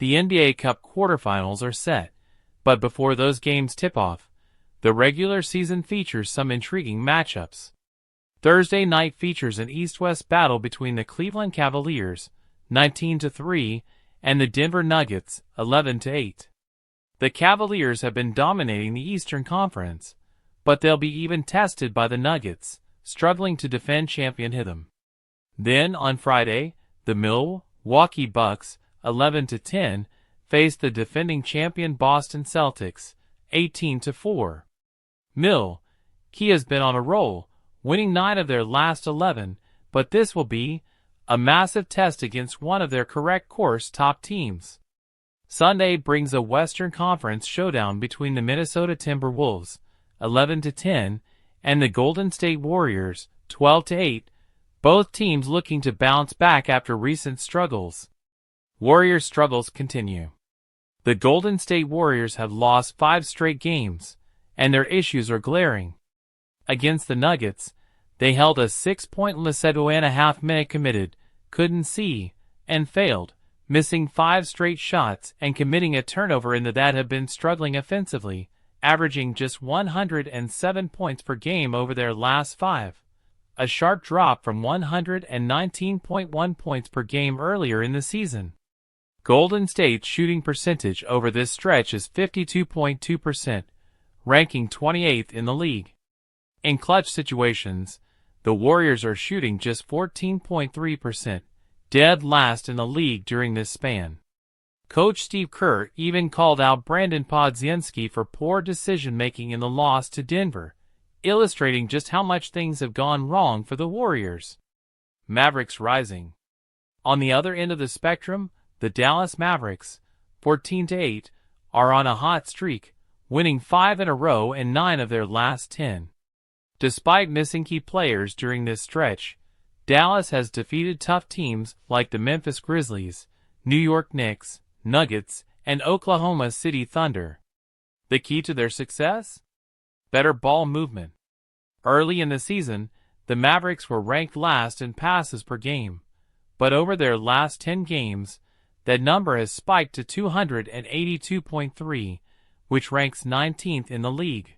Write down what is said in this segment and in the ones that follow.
The NBA Cup quarterfinals are set, but before those games tip off, the regular season features some intriguing matchups. Thursday night features an East-West battle between the Cleveland Cavaliers, 19-3, and the Denver Nuggets, 11-8. The Cavaliers have been dominating the Eastern Conference, but they'll be even tested by the Nuggets, struggling to defend champion. Then, on Friday, the Milwaukee Bucks, 11-10, face the defending champion Boston Celtics, 18-4. Milwaukee has been on a roll, winning 9 of their last 11, but this will be a massive test against one of their correct course top teams. Sunday brings a Western Conference showdown between the Minnesota Timberwolves, 11-10, and the Golden State Warriors, 12-8, both teams looking to bounce back after recent struggles. Warriors' struggles continue. The Golden State Warriors have lost 5 straight games, and their issues are glaring. Against the Nuggets, they held a 6-point 2.5-minute committed, couldn't see, and failed, missing 5 straight shots and committing a turnover in that have been struggling offensively, averaging just 107 points per game over their last 5, a sharp drop from 119.1 points per game earlier in the season. Golden State's shooting percentage over this stretch is 52.2%, ranking 28th in the league. In clutch situations, the Warriors are shooting just 14.3%, dead last in the league during this span. Coach Steve Kerr even called out Brandon Podziemski for poor decision-making in the loss to Denver, illustrating just how much things have gone wrong for the Warriors. Mavericks rising. On the other end of the spectrum, the Dallas Mavericks, 14-8, are on a hot streak, winning 5 in a row and 9 of their last 10. Despite missing key players during this stretch, Dallas has defeated tough teams like the Memphis Grizzlies, New York Knicks, Nuggets, and Oklahoma City Thunder. The key to their success? Better ball movement. Early in the season, the Mavericks were ranked last in passes per game, but over their last 10 games, that number has spiked to 282.3, which ranks 19th in the league.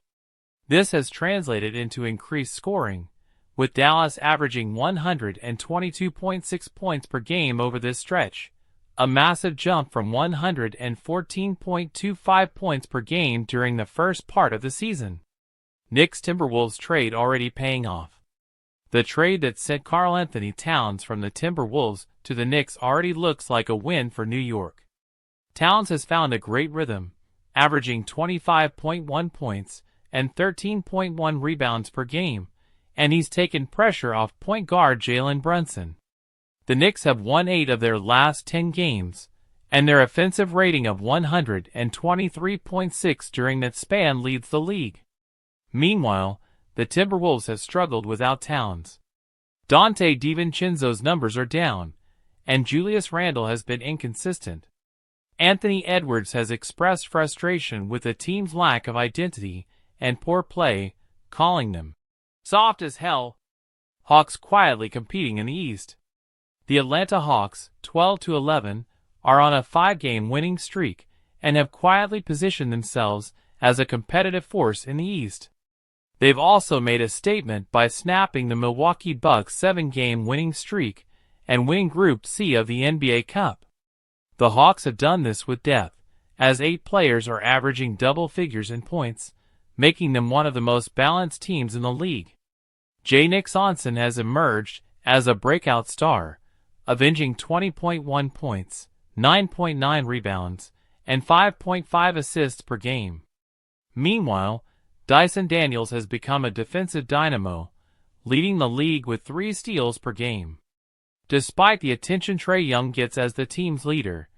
This has translated into increased scoring, with Dallas averaging 122.6 points per game over this stretch, a massive jump from 114.25 points per game during the first part of the season. Knicks-Timberwolves trade already paying off. The trade that sent Karl-Anthony Towns from the Timberwolves to the Knicks already looks like a win for New York. Towns has found a great rhythm, averaging 25.1 points and 13.1 rebounds per game, and he's taken pressure off point guard Jalen Brunson. The Knicks have won 8 of their last 10 games, and their offensive rating of 123.6 during that span leads the league. Meanwhile, the Timberwolves have struggled without Towns. Dante DiVincenzo's numbers are down, and Julius Randle has been inconsistent. Anthony Edwards has expressed frustration with the team's lack of identity and poor play, calling them soft as hell. Hawks quietly competing in the East. The Atlanta Hawks, 12-11, are on a 5-game winning streak and have quietly positioned themselves as a competitive force in the East. They've also made a statement by snapping the Milwaukee Bucks' 7-game winning streak and winning Group C of the NBA Cup. The Hawks have done this with depth, as 8 players are averaging double figures in points, making them one of the most balanced teams in the league. Nick Sonson has emerged as a breakout star, avenging 20.1 points, 9.9 rebounds, and 5.5 assists per game. Meanwhile, Dyson Daniels has become a defensive dynamo, leading the league with 3 steals per game. Despite the attention Trae Young gets as the team's leader,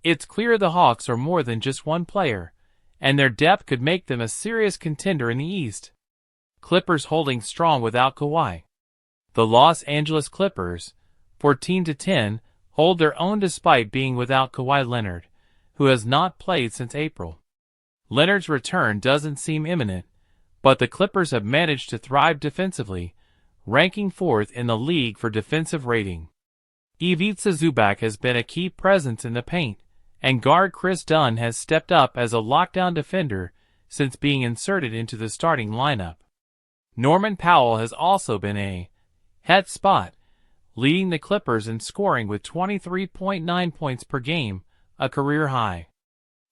it's clear the Hawks are more than just one player, and their depth could make them a serious contender in the East. Clippers holding strong without Kawhi. The Los Angeles Clippers, 14-10, hold their own despite being without Kawhi Leonard, who has not played since April. Leonard's return doesn't seem imminent, but the Clippers have managed to thrive defensively, ranking 4th in the league for defensive rating. Ivica Zubac has been a key presence in the paint, and guard Chris Dunn has stepped up as a lockdown defender since being inserted into the starting lineup. Norman Powell has also been a hot spot, leading the Clippers in scoring with 23.9 points per game, a career high.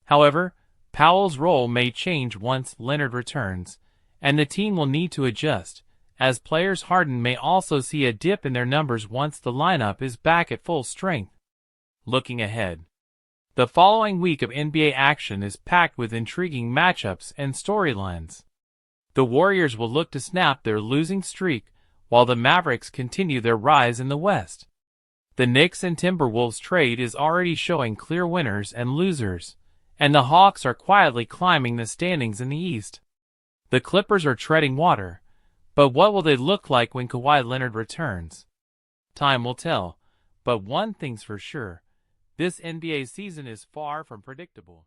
However, Powell's role may change once Leonard returns, and the team will need to adjust, as players Harden may also see a dip in their numbers once the lineup is back at full strength. Looking ahead, the following week of NBA action is packed with intriguing matchups and storylines. The Warriors will look to snap their losing streak, while the Mavericks continue their rise in the West. The Knicks and Timberwolves trade is already showing clear winners and losers, and the Hawks are quietly climbing the standings in the East. The Clippers are treading water, but what will they look like when Kawhi Leonard returns? Time will tell, but one thing's for sure, this NBA season is far from predictable.